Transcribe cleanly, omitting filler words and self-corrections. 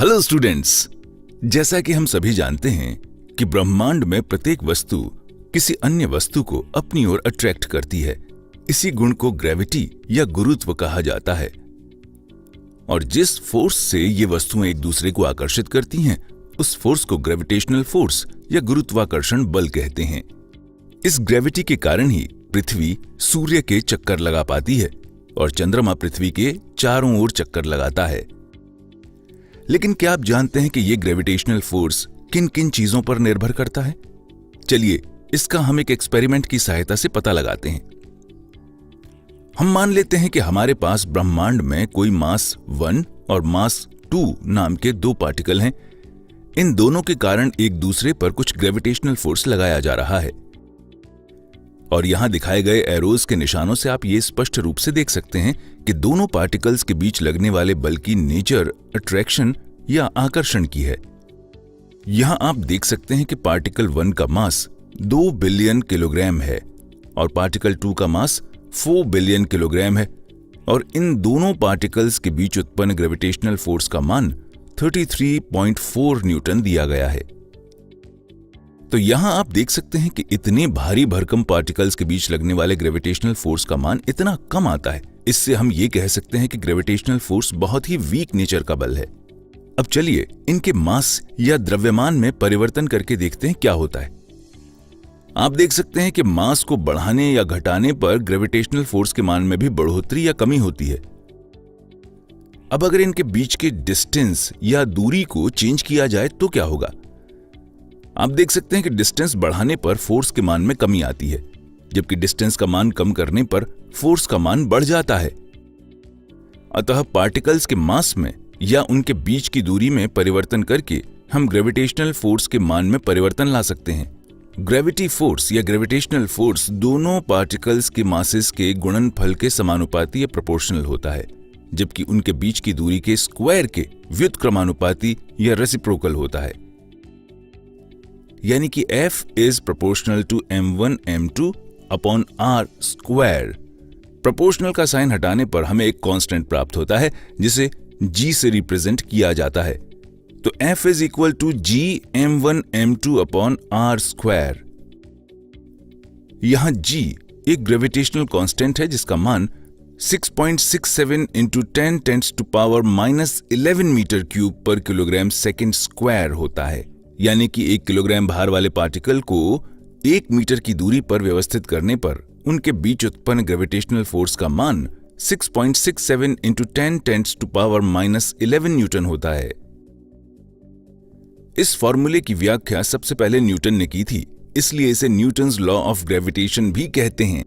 Hello students, जैसा कि हम सभी जानते हैं कि ब्रह्मांड में प्रत्येक वस्तु किसी अन्य वस्तु को अपनी ओर अट्रैक्ट करती है। इसी गुण को ग्रेविटी या गुरुत्व कहा जाता है। और जिस फोर्स से ये वस्तुएं एक दूसरे को आकर्षित करती हैं, उस फोर्स को ग्रेविटेशनल फोर्स या गुरुत्वाकर्षण बल कहते हैं। इस ग्रेविटी के कारण ही पृथ्वी सूर्य के चक्कर लगा पाती है और चंद्रमा पृथ्वी के चारों ओर चक्कर लगाता है। लेकिन क्या आप जानते हैं कि यह ग्रेविटेशनल फोर्स किन किन चीजों पर निर्भर करता है? चलिए इसका हम एक एक्सपेरिमेंट की सहायता से पता लगाते हैं। हम मान लेते हैं कि हमारे पास ब्रह्मांड में कोई मास 1 और मास 2 नाम के दो पार्टिकल हैं। इन दोनों के कारण एक दूसरे पर कुछ ग्रेविटेशनल फोर्स लगाया जा रहा है। और यहां दिखाए गए एरोज के निशानों से आप ये स्पष्ट रूप से देख सकते हैं कि दोनों पार्टिकल्स के बीच लगने वाले बल की नेचर अट्रैक्शन या आकर्षण की है। यहां आप देख सकते हैं कि पार्टिकल 1 का मास 2 बिलियन किलोग्राम है और पार्टिकल 2 का मास 4 बिलियन किलोग्राम है और इन दोनों पार्टिकल्स के बीच उत्पन्न ग्रेविटेशनल फोर्स का मान 33.4 न्यूटन दिया गया है। तो यहां आप देख सकते हैं कि इतने भारी भरकम पार्टिकल्स के बीच लगने वाले ग्रेविटेशनल फोर्स का मान इतना कम आता है। इससे हम ये कह सकते हैं कि ग्रेविटेशनल फोर्स बहुत ही वीक नेचर का बल है। अब चलिए इनके मास या द्रव्यमान में परिवर्तन करके देखते हैं क्या होता है। आप देख सकते हैं कि मास को बढ़ाने या घटाने पर ग्रेविटेशनल फोर्स के मान में भी बढ़ोतरी या कमी होती है। अब अगर इनके बीच के डिस्टेंस या दूरी को चेंज किया जाए तो क्या होगा? आप देख सकते हैं कि डिस्टेंस बढ़ाने पर फोर्स के मान में कमी आती है, जबकि डिस्टेंस का मान कम करने पर फोर्स का मान बढ़ जाता है। अतः पार्टिकल्स के मास में या उनके बीच की दूरी में परिवर्तन करके हम ग्रेविटेशनल फोर्स के मान में परिवर्तन ला सकते हैं। ग्रेविटी फोर्स या ग्रेविटेशनल फोर्स दोनों पार्टिकल्स के मासेस के गुणनफल के समानुपाती या प्रोपोर्शनल होता है, जबकि उनके बीच की दूरी के स्क्वायर के व्युत्क्रमानुपाती या रेसिप्रोकल होता है। यानी कि F is proportional to m1 m2 upon r square। Proportional का साइन हटाने पर हमें एक कांस्टेंट प्राप्त होता है जिसे G से रिप्रेजेंट किया जाता है। तो F is equal to G m1 m2 upon r square। यहां G एक ग्रेविटेशनल कांस्टेंट है जिसका मान 6.67 into 10 tends to power -11 metre cube पर किलोग्राम सेकेंड स्क्वायर होता है। यानी कि 1 किलोग्राम भार वाले पार्टिकल को 1 मीटर की दूरी पर व्यवस्थित करने पर उनके बीच उत्पन्न ग्रेविटेशनल फोर्स का मान 6.67 into 10 tends to power -11 Newton होता है। इस फॉर्मूले की व्याख्या सबसे पहले न्यूटन ने की थी, इसलिए इसे न्यूटन्स लॉ ऑफ ग्रेविटेशन भी कहते हैं।